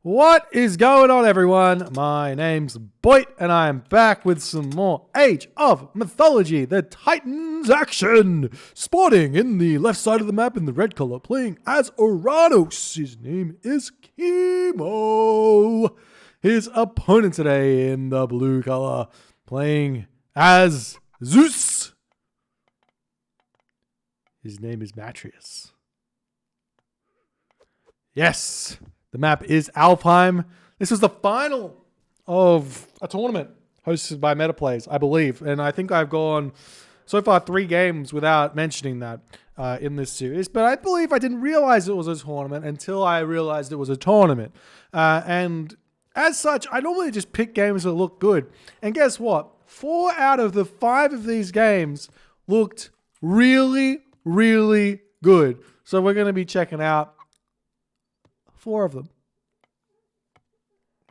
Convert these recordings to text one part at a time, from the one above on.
What is going on, everyone? My name's Boit, and I am back with some more Age of Mythology, the Titans action. Sporting in the left side of the map in the red color, playing as Oranos. His name is Kimo. His opponent today in the blue color, playing as Zeus. His name is Matreiuss. Yes. The map is Alfheim. This was the final of a tournament hosted by Metaplays, I believe. And I think I've gone so far 3 games without mentioning that in this series. But I believe I didn't realize it was a tournament until I realized it was a tournament. And as such, I normally just pick games that look good. And guess what? 4 out of the 5 of these games looked really, really good. So we're going to be checking out 4 of them.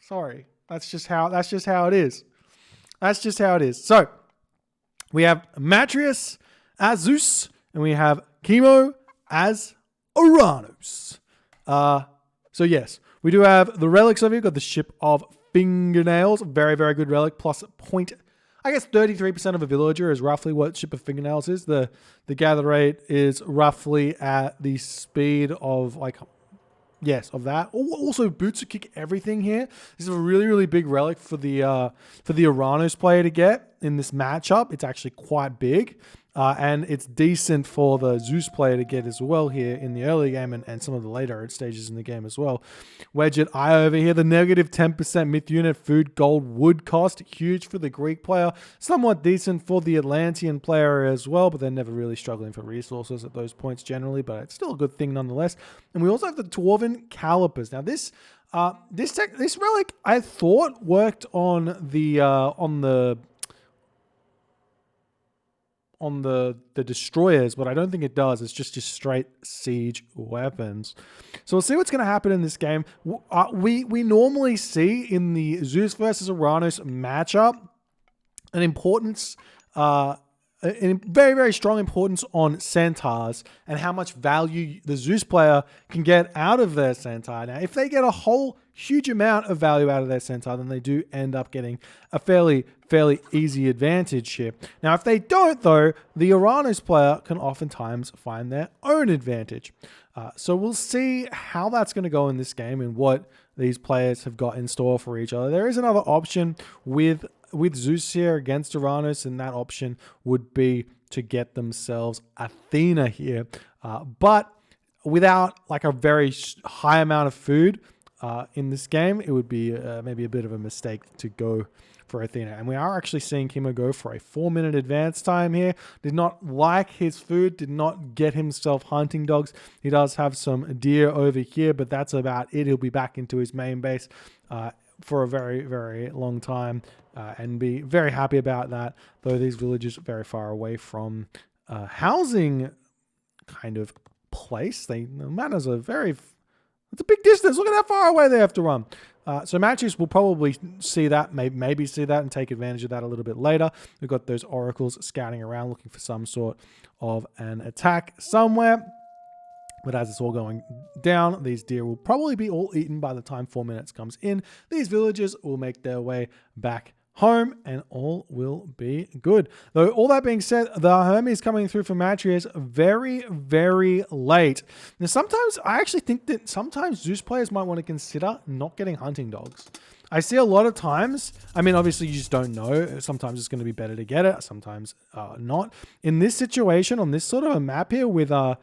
Sorry. That's just how it is. That's just how it is. So we have Matreiuss as Zeus, and we have Kimo as Oranos. So yes, we do have the relics over here. We've got the Ship of Fingernails. Very, very good relic. Plus 33% of a villager is roughly what Ship of Fingernails is. The gather rate is roughly at the speed of of that. Also, boots to kick everything here. This is a really, really big relic for the Oranos player to get in this matchup. It's actually quite big. And it's decent for the Zeus player to get as well here in the early game and some of the later stages in the game as well. Wedget Eye over here. The negative 10% myth unit food gold wood cost. Huge for the Greek player. Somewhat decent for the Atlantean player as well, but they're never really struggling for resources at those points generally, but it's still a good thing nonetheless. And we also have the Dwarven Calipers. Now this relic I thought worked on the destroyers, but I don't think it does. It's just straight siege weapons. So we'll see what's going to happen in this game. We normally see in the Zeus versus Oranos matchup an importance, a very, very strong importance on centaurs and how much value the Zeus player can get out of their centaur. Now, if they get a whole huge amount of value out of their centaur, then they do end up getting a fairly easy advantage here. Now, if they don't, though, the Oranos player can oftentimes find their own advantage. So we'll see how that's going to go in this game and what these players have got in store for each other. There is another option with Zeus here against Oranos, and that option would be to get themselves Athena here. But without a very high amount of food in this game, it would be maybe a bit of a mistake to go for Athena. And we are actually seeing Kimo go for a 4-minute advance time here. Did not like his food, did not get himself hunting dogs. He does have some deer over here, but that's about it. He'll be back into his main base for a very, very long time and be very happy about that, though these villages are very far away from housing kind of place. The manors are it's a big distance. Look at how far away they have to run. So Matreiuss will probably see that, maybe see that and take advantage of that a little bit later. We've got those oracles scouting around looking for some sort of an attack somewhere. But as it's all going down, these deer will probably be all eaten by the time 4 minutes comes in. These villagers will make their way back home and all will be good. Though all that being said, the Hermes coming through for Matreiuss very, very late. Now sometimes I actually think that sometimes Zeus players might want to consider not getting hunting dogs. I see a lot of times, I mean, obviously you just don't know. Sometimes it's going to be better to get it, sometimes not. In this situation, on this sort of a map here with the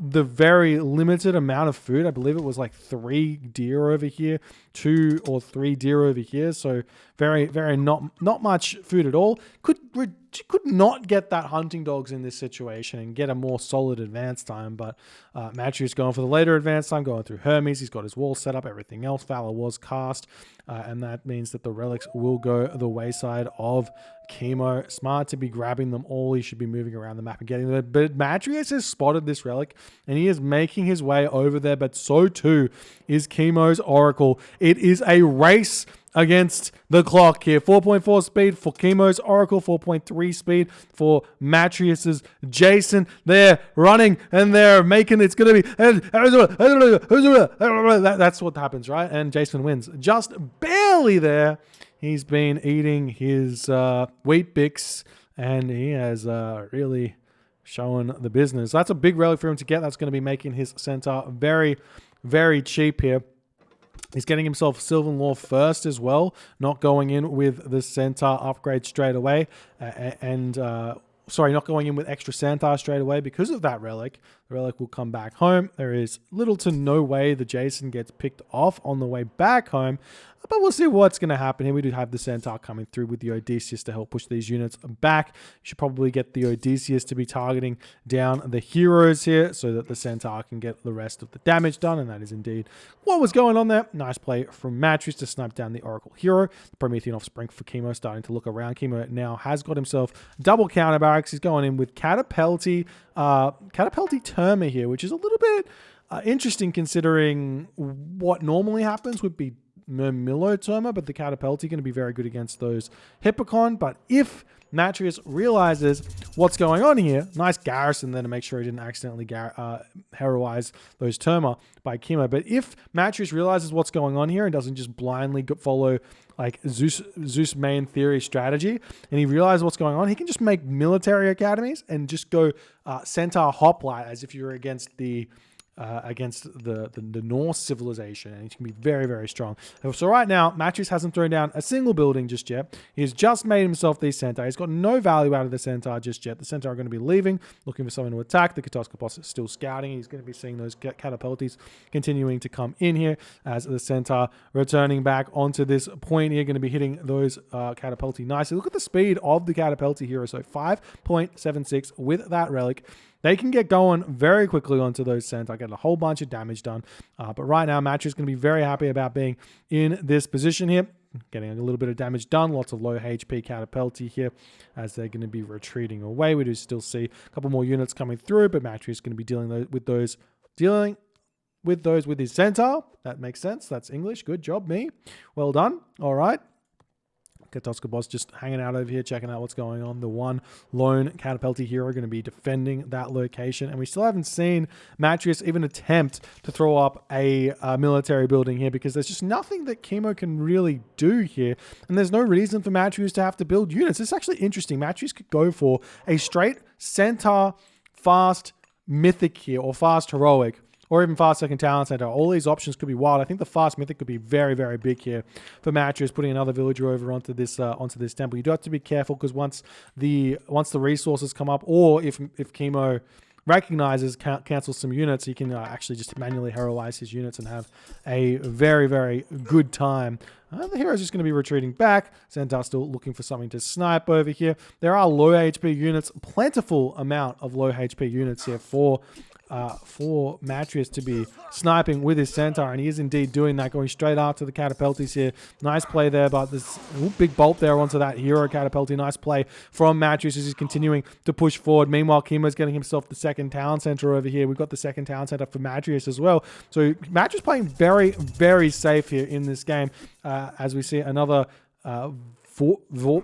very limited amount of food, I believe it was 3 deer over here, 2 or 3 deer over here. So very, very not much food at all. Could not get that hunting dogs in this situation and get a more solid advance time. But Matreiuss going for the later advance time, going through Hermes. He's got his wall set up, everything else. Valor was cast. And that means that the relics will go the wayside of Kimo, smart to be grabbing them all. He should be moving around the map and getting them. But Matreiuss has spotted this relic and he is making his way over there. But so too is Kimo's Oracle. It is a race against the clock here. 4.4 speed for Kimo's Oracle, 4.3 speed for Matreiuss's Jason. They're running and they're making it's going to be. That's what happens, right? And Jason wins. Just barely there. He's been eating his wheat bix and he has really shown the business. That's a big relic for him to get. That's going to be making his centaur very, very cheap here. He's getting himself Sylvan Law first as well, not going in with the centaur upgrade straight away. Sorry, not going in with extra centaur straight away because of that relic. The relic will come back home. There is little to no way the Jason gets picked off on the way back home. But we'll see what's going to happen here. We do have the centaur coming through with the Odysseus to help push these units back. You should probably get the Odysseus to be targeting down the heroes here so that the centaur can get the rest of the damage done. And that is indeed what was going on there. Nice play from Matreiuss to snipe down the Oracle hero. The Promethean offspring for Kimo starting to look around. Kimo now has got himself double counter barracks. He's going in with Catapelty Terma here, which is a little bit interesting considering what normally happens would be Murmillo Terma, but the Catapelty going to be very good against those Hippocon. But if Matreiuss realizes what's going on here, nice garrison then to make sure he didn't accidentally heroize those Terma by Kimo. But if Matreiuss realizes what's going on here and doesn't just blindly follow like Zeus main theory strategy, and he realizes what's going on, he can just make military academies and just go centaur hoplite as if you're against the Norse civilization, and he can be very, very strong. So right now, Matreiuss hasn't thrown down a single building just yet. He's just made himself these centaur. He's got no value out of the centaur just yet. The centaur are going to be leaving, looking for someone to attack. The Katoskopos is still scouting. He's going to be seeing those catapulties continuing to come in here as the centaur returning back onto this point here, going to be hitting those catapulti nicely. Look at the speed of the catapulti hero. So 5.76 with that relic. They can get going very quickly onto those centaur, get a whole bunch of damage done. But right now, Matreiuss is going to be very happy about being in this position here. Getting a little bit of damage done. Lots of low HP catapulti here as they're going to be retreating away. We do still see a couple more units coming through, but Matreiuss is going to be dealing with those with his centaur. That makes sense. That's English. Good job, me. Well done. All right. Katoskopos just hanging out over here, checking out what's going on. The one lone Catapulti hero going to be defending that location. And we still haven't seen Matreiuss even attempt to throw up a military building here because there's just nothing that Kimo can really do here. And there's no reason for Matreiuss to have to build units. It's actually interesting. Matreiuss could go for a straight centaur fast mythic here, or fast heroic, or even fast second talent center. All these options could be wild. I think the fast mythic could be very, very big here for Matreiuss, putting another villager over onto this temple. You do have to be careful because once the resources come up, or if Kimo recognizes, cancels some units, he can actually just manually heroize his units and have a very, very good time. The hero's just going to be retreating back. Centaur still looking for something to snipe over here. There are low HP units, plentiful amount of low HP units here for Matreiuss to be sniping with his centaur, and he is indeed doing that, going straight after the catapultis here. Nice play there, but this big bolt there onto that hero catapulti. Nice play from Matreiuss as he's continuing to push forward. Meanwhile, Kimo's getting himself the second town center over here. We've got the second town center for Matreiuss as well. So Matreiuss playing very, very safe here in this game as we see another Valor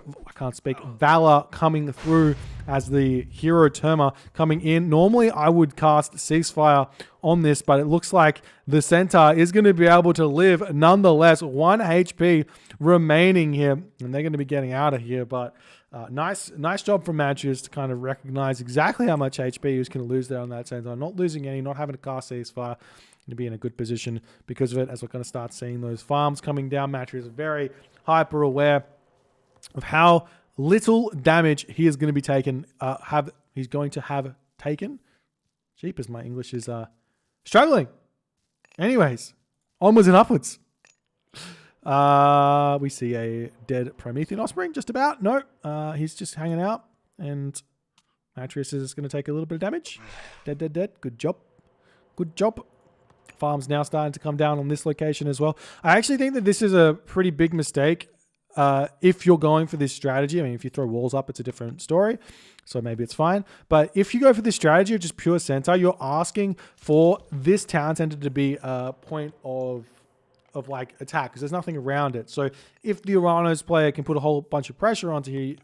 coming through as the hero Terma coming in. Normally, I would cast Ceasefire on this, but it looks like the centaur is going to be able to live nonetheless. 1 HP remaining here, and they're going to be getting out of here, but nice job from Matreiuss to kind of recognize exactly how much HP he was going to lose there on that centaur. Not losing any, not having to cast Ceasefire. Going to be in a good position because of it, as we're going to start seeing those farms coming down. Matreiuss is very hyper aware of how little damage he is going to be taken. He's going to have taken. Jeepers, my English is struggling. Anyways, onwards and upwards. We see a dead Promethean offspring, just about. No, he's just hanging out, and Matreiuss is going to take a little bit of damage. Dead. Good job. Farms now starting to come down on this location as well. I actually think that this is a pretty big mistake if you're going for this strategy. I mean, if you throw walls up, it's a different story. So maybe it's fine. But if you go for this strategy of just pure center, you're asking for this town center to be a point of like attack, because there's nothing around it. So if the Oranos player can put a whole bunch of pressure onto here,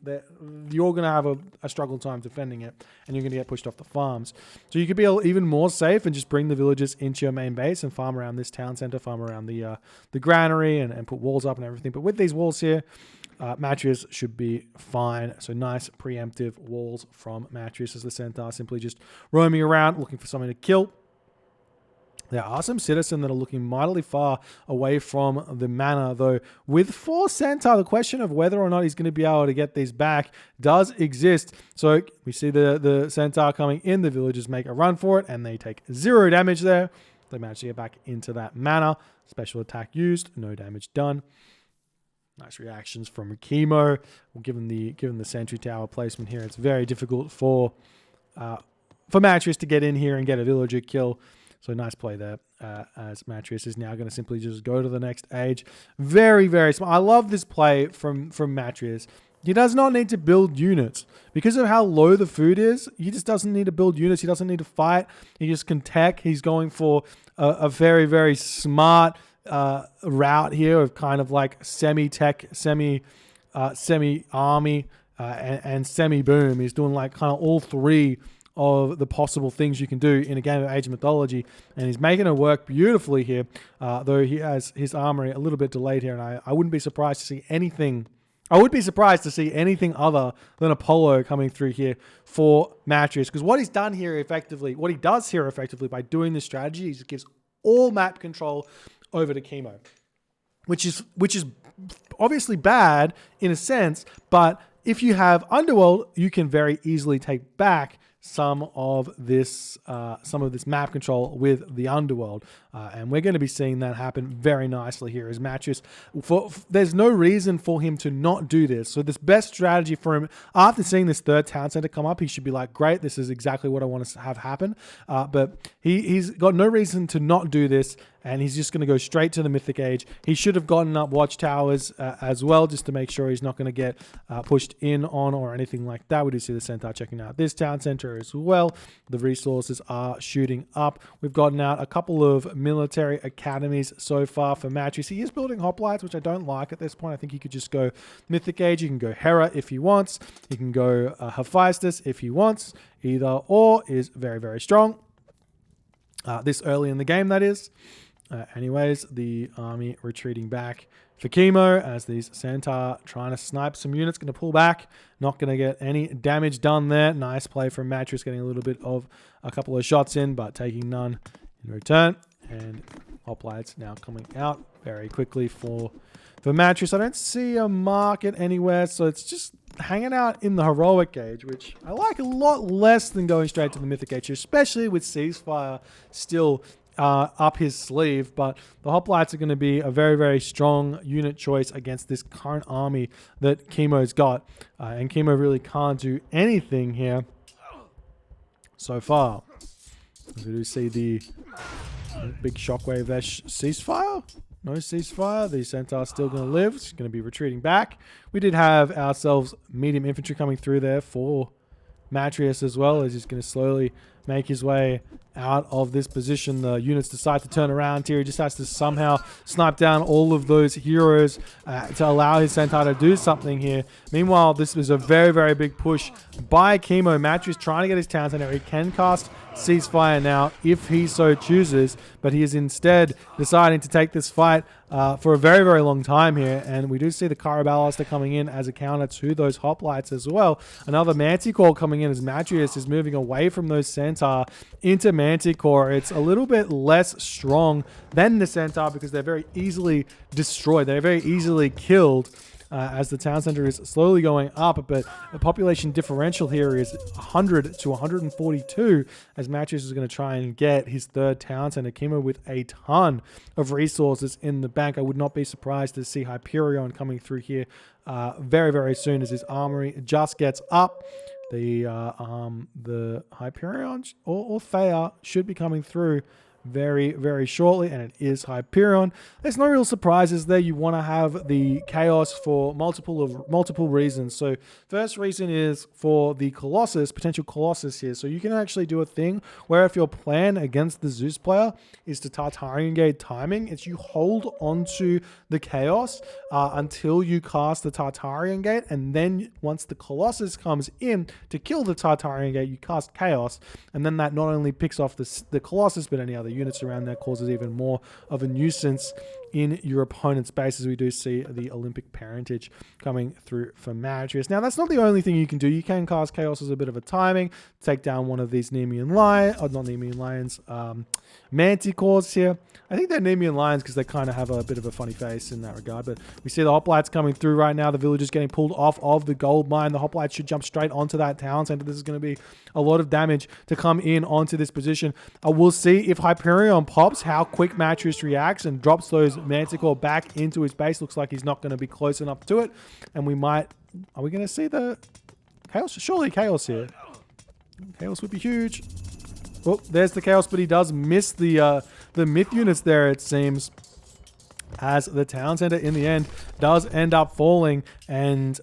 you're going to have a struggle time defending it, and you're going to get pushed off the farms. So you could be even more safe and just bring the villagers into your main base and farm around this town center, farm around the granary, and put walls up and everything. But with these walls here, Matreiuss should be fine. So nice preemptive walls from Matreiuss as the centaur, simply just roaming around looking for something to kill. There are some citizens that are looking mightily far away from the manor, though with 4 centaur, the question of whether or not he's going to be able to get these back does exist. So we see the centaur coming in, the villagers make a run for it, and they take 0 damage there. They manage to get back into that manor. Special attack used, no damage done. Nice reactions from Kimo. Well, given the sentry tower placement here, it's very difficult for Matreiuss to get in here and get a villager kill. So nice play there, as Matreiuss is now going to simply just go to the next age. Very, very smart. I love this play from Matreiuss. He does not need to build units. Because of how low the food is, he just doesn't need to build units. He doesn't need to fight. He just can tech. He's going for a very, very smart route here of kind of like semi-tech, semi-army, and semi-boom. He's doing like kind of all 3 of the possible things you can do in a game of Age of Mythology, and he's making it work beautifully here, though he has his armory a little bit delayed here, and I wouldn't be surprised to see anything. I would be surprised to see anything other than Apollo coming through here for Matreiuss, because what he does here effectively by doing this strategy is he gives all map control over to Kimo, which is obviously bad in a sense, but if you have Underworld, you can very easily take back some of this map control with the Underworld, and we're going to be seeing that happen very nicely here as Matreiuss. There's no reason for him to not do this. So this best strategy for him, after seeing this 3rd town center come up, he should be like, great, this is exactly what I want to have happen. But he's got no reason to not do this, and he's just going to go straight to the Mythic Age. He should have gotten up watchtowers as well, just to make sure he's not going to get pushed in on or anything like that. We do see the centaur checking out this town center as well. The resources are shooting up. We've gotten out a couple of military academies so far for Matreiuss. He is building hoplites, which I don't like at this point. I think he could just go Mythic Age. He can go Hera if he wants. He can go Hephaestus if he wants. Either or is very, very strong. This early in the game, that is. Anyways, the army retreating back for Kimo as these centaur trying to snipe some units. Going to pull back. Not going to get any damage done there. Nice play from Matreiuss, getting a little bit of a couple of shots in, but taking none in return. And hoplites now coming out very quickly for Matreiuss. I don't see a market anywhere, so it's just hanging out in the heroic age, which I like a lot less than going straight to the Mythic Age, especially with Ceasefire still up his sleeve. But the hoplites are going to be a very, very strong unit choice against this current army that Kimo's got. And Kimo really can't do anything here so far. As we do see the big shockwave there. Ceasefire? No ceasefire. The centaur still going to live. It's going to be retreating back. We did have ourselves medium infantry coming through there for Matreiuss as well, as he's going to slowly make his way out of this position. The units decide to turn around here. He just has to somehow snipe down all of those heroes to allow his centaur to do something here. Meanwhile, this was a very, very big push by Kimo. Matreiuss trying to get his town center. He can cast Ceasefire now if he so chooses, but he is instead deciding to take this fight for a very, very long time here. And we do see the Caraballas coming in as a counter to those hoplites as well. Another Manticore coming in as Matreiuss is moving away from those centaur into Manticore. It's a little bit less strong than the centaur because they're very easily destroyed. They're very easily killed as the town center is slowly going up, but the population differential here is 100 to 142 as Matreiuss is going to try and get his third town center. Kimo with a ton of resources in the bank. I would not be surprised to see Hyperion coming through here very, very soon as his armory just gets up. The Hyperion or Thea should be coming through very, very shortly, and it is Hyperion. There's no real surprises there. You want to have the Chaos for multiple reasons. So first reason is for the Colossus, potential Colossus here. So you can actually do a thing where if your plan against the Zeus player is to Tartarian Gate timing, it's you hold onto the Chaos until you cast the Tartarian Gate, and then once the Colossus comes in to kill the Tartarian Gate, you cast Chaos, and then that not only picks off the Colossus, but any other units around there, causes even more of a nuisance in your opponent's base, as we do see the Olympic parentage coming through for Matreiuss. Now, that's not the only thing you can do. You can cast Chaos as a bit of a timing, take down one of these Nemean Lions, not Nemean Lions, Manticores here. I think they're Nemean Lions because they kind of have a bit of a funny face in that regard, but we see the hoplites coming through right now. The villagers getting pulled off of the gold mine. The hoplites should jump straight onto that town center. This is going to be a lot of damage to come in onto this position. We'll see if Hyperion pops, how quick Matreiuss reacts and drops those Manticore back into his base. Looks like he's not going to be close enough to it, and we might... Are we going to see the Chaos? Surely Chaos here. Chaos would be huge. Oh, there's the Chaos, but he does miss the myth units there, it seems, as the town center in the end does end up falling, and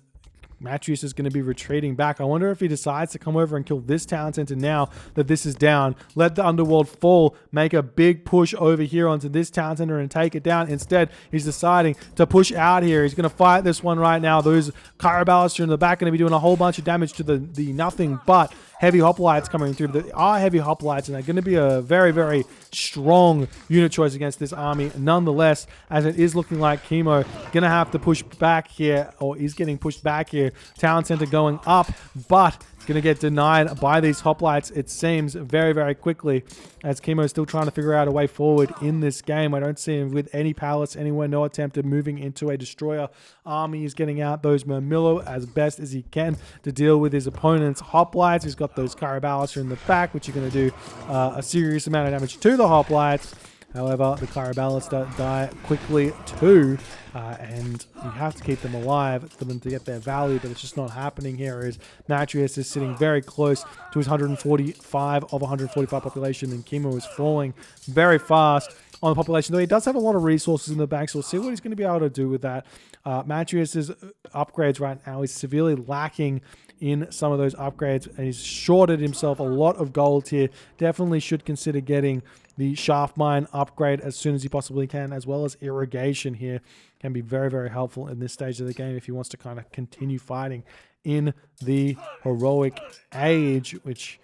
Matreiuss is going to be retreating back. I wonder if he decides to come over and kill this town center now that this is down. Let the underworld fall, make a big push over here onto this town center and take it down. Instead, he's deciding to push out here. He's going to fight this one right now. Those Kyroballister in the back going to be doing a whole bunch of damage to the nothing but heavy hoplites coming through. They are heavy hoplites, and they're going to be a very, very strong unit choice against this army nonetheless, as it is looking like Kimo going to have to push back here, or is getting pushed back here. Town center going up, but going to get denied by these hoplites, it seems, very, very quickly, as Kimo is still trying to figure out a way forward in this game. I don't see him with any palace anywhere, no attempt at moving into a destroyer army. He's getting out those Murmillo as best as he can to deal with his opponent's hoplites. He's got those Kyroballister in the back, which are going to do a serious amount of damage to the hoplites. However, the Kyroballister die quickly too, and you have to keep them alive for them to get their value, but it's just not happening here, as Matreiuss is sitting very close to his 145 of 145 population, and Kimo is falling very fast on the population, though he does have a lot of resources in the bank, so we'll see what he's going to be able to do with that. Matreiuss's upgrades right now is severely lacking in some of those upgrades, and he's shorted himself a lot of gold here. Definitely should consider getting the shaft mine upgrade as soon as he possibly can, as well as irrigation here can be very, very helpful in this stage of the game if he wants to kind of continue fighting in the heroic age, which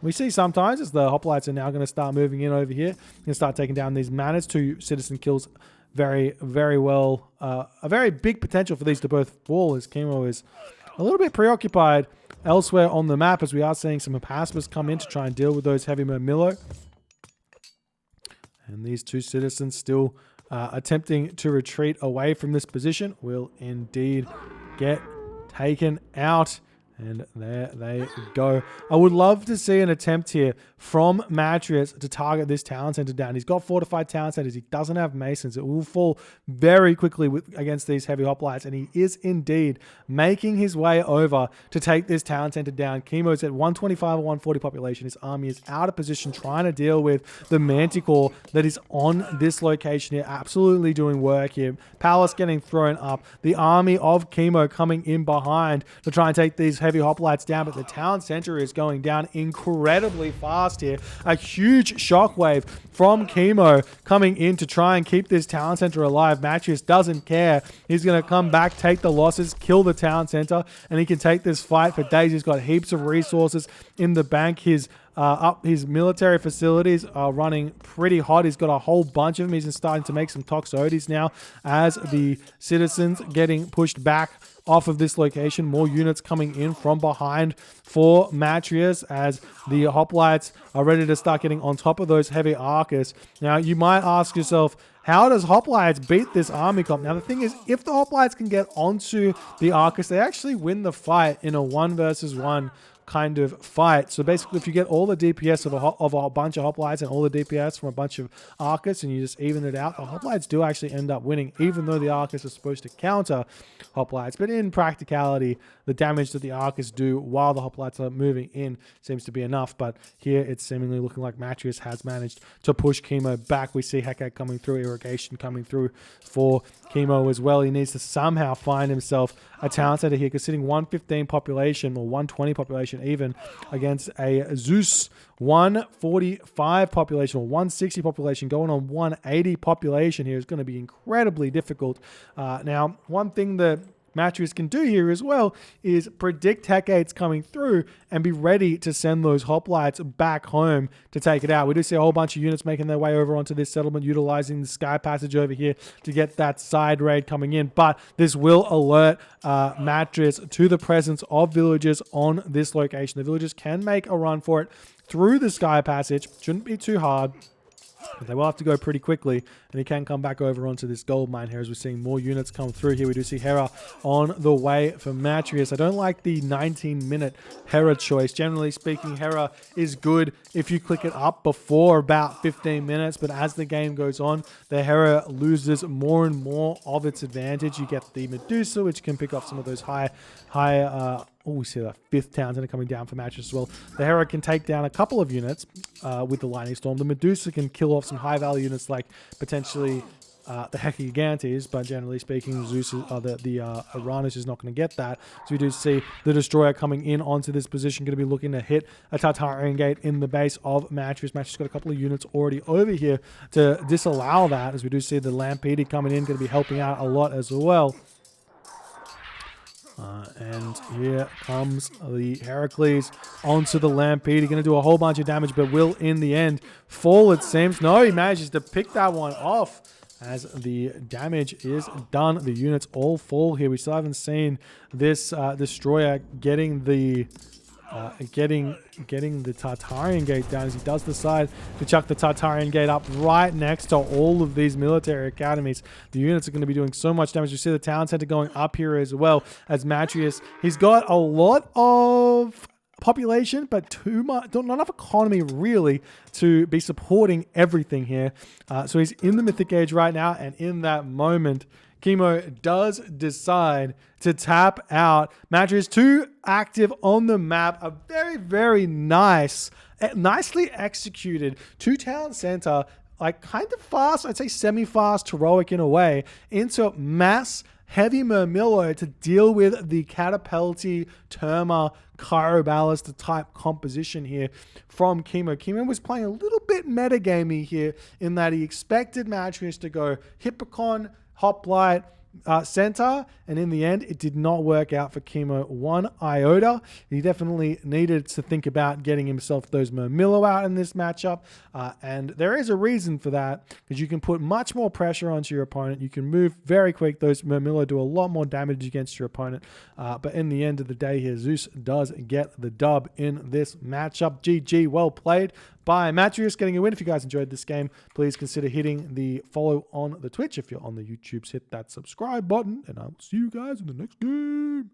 we see sometimes as the hoplites are now going to start moving in over here. Going to start taking down these manors. 2 citizen kills very, very well. A very big potential for these to both fall, as Kimo is a little bit preoccupied elsewhere on the map, as we are seeing some Hapaspers come in to try and deal with those heavy Murmillo. And these 2 citizens still attempting to retreat away from this position will indeed get taken out. And there they go. I would love to see an attempt here from Matreiuss to target this town center down. He's got fortified town centers. He doesn't have masons. It will fall very quickly against these heavy hoplites. And he is indeed making his way over to take this town center down. Kimo's at 125 or 140 population. His army is out of position trying to deal with the Manticore that is on this location here. Absolutely doing work here. Palace getting thrown up. The army of Kimo coming in behind to try and take these heavy hoplites down, but the town center is going down incredibly fast here. A huge shockwave from Kimo coming in to try and keep this town center alive. Matreiuss doesn't care. He's going to come back, take the losses, kill the town center, and he can take this fight for days. He's got heaps of resources in the bank. His military facilities are running pretty hot. He's got a whole bunch of them. He's starting to make some toxotes now as the citizens getting pushed back off of this location. More units coming in from behind for Matreiuss as the hoplites are ready to start getting on top of those heavy Arcus. Now, you might ask yourself, how does hoplites beat this army comp? Now, the thing is, if the hoplites can get onto the Arcus, they actually win the fight in a 1 versus 1 kind of fight. So basically, if you get all the DPS of a bunch of hoplites and all the DPS from a bunch of Arcus and you just even it out, the hoplites do actually end up winning, even though the Arcus are supposed to counter hoplites. But in practicality, the damage that the Arcus do while the hoplites are moving in seems to be enough. But here it's seemingly looking like Matreiuss has managed to push Kimo back. We see Hecate coming through, Irrigation coming through for Kimo as well. He needs to somehow find himself a town center here, because sitting 115 population or 120 population even against a Zeus 145 population or 160 population going on 180 population here is going to be incredibly difficult. Now, one thing that Matreiuss can do here as well is predict Hecate's coming through and be ready to send those hoplites back home to take it out. We do see a whole bunch of units making their way over onto this settlement, utilizing the sky passage over here to get that side raid coming in. But this will alert Matreiuss to the presence of villagers on this location. The villagers can make a run for it through the sky passage. Shouldn't be too hard. But they will have to go pretty quickly, and he can come back over onto this gold mine here as we're seeing more units come through here. We do see Hera on the way for Matreiuss. I don't like the 19-minute Hera choice. Generally speaking, Hera is good if you click it up before about 15 minutes, but as the game goes on, the Hera loses more and more of its advantage. You get the Medusa, which can pick off some of those high we see that 5th town center coming down for Matreiuss as well. The Hera can take down a couple of units with the Lightning Storm. The Medusa can kill off some high-value units like potentially the Hecagantes, but generally speaking, Zeus, the Oranos is not going to get that. So we do see the Destroyer coming in onto this position, going to be looking to hit a Tartarian Gate in the base of Matreiuss. Matreiuss got a couple of units already over here to disallow that, as we do see the Lampede coming in, going to be helping out a lot as well. And here comes the Heracles onto the Lampede. Going to do a whole bunch of damage, but will in the end fall, it seems. No, he manages to pick that one off as the damage is done. The units all fall here. We still haven't seen this Destroyer getting the Tartarian Gate down, as he does decide to chuck the Tartarian Gate up right next to all of these military academies. The units are going to be doing so much damage. You see the town center going up here as well as Matreiuss. He's got a lot of population, but too much, not enough economy really to be supporting everything here. So he's in the Mythic Age right now, and in that moment, Kimo does decide to tap out. Matreiuss too active on the map. A very, very nicely executed 2-town center, like kind of fast, I'd say semi-fast, heroic in a way, into mass heavy Murmillo to deal with the Catapulti, Terma, Chiroballista type composition here from Kimo. Kimo was playing a little bit metagamey here in that he expected Matreiuss to go Hippocon, Hoplite, center, and in the end it did not work out for Kimo one iota. He definitely needed to think about getting himself those Murmillo out in this matchup, and there is a reason for that, because you can put much more pressure onto your opponent. You can move very quick. Those Murmillo do a lot more damage against your opponent, but in the end of the day here, Zeus does get the dub in this matchup. GG, well played by Matreiuss, getting a win. If you guys enjoyed this game, please consider hitting the follow on the Twitch. If you're on the YouTubes, hit that subscribe button, and I will see you guys in the next game.